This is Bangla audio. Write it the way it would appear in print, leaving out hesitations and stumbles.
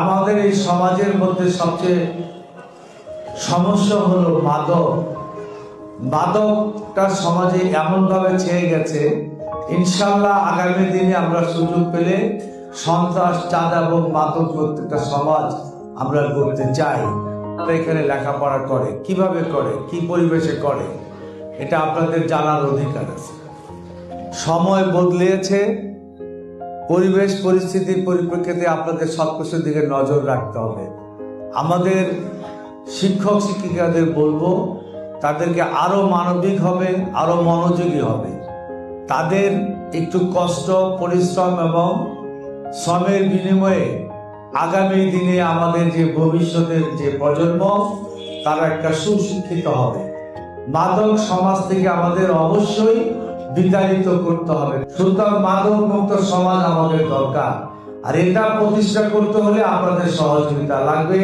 আমাদের এই সমাজের মধ্যে সবচেয়ে সমস্যা হলো মাদক। মাদকটা সমাজে এমনভাবে ছেয়ে গেছে, ইনশাল্লাহ আগামী দিনে আমরা সুযোগ পেলে সন্ত্রাস, চাঁদা এবং মাদক প্রত্যেকটা সমাজ আমরা করতে চাই। এখানে লেখাপড়া করে, কিভাবে করে, কি পরিবেশে করে, এটা আপনাদের জানার অধিকার আছে। সময় বদলিয়েছে, পরিবেশ পরিস্থিতির পরিপ্রেক্ষিতে আপনাদের সবকিছুর দিকে নজর রাখতে হবে। আমাদের শিক্ষক শিক্ষিকাদের বলবো, তাদেরকে আরো মানবিক হবে, আরো মনোযোগী হবে। তাদের একটু কষ্ট, পরিশ্রম এবং শ্রমের বিনিময়ে আগামী দিনে আমাদের যে ভবিষ্যতের যে প্রজন্ম, তারা একটা সুশিক্ষিত হবে। মাদক সমাজ থেকে আমাদের অবশ্যই বিতাড়িত করতে হবে। সুতরাং মাদক মুক্ত সমাজ আমাদের দরকার, আর এটা প্রতিষ্ঠা করতে হলে আপনাদের সহযোগিতা লাগবে।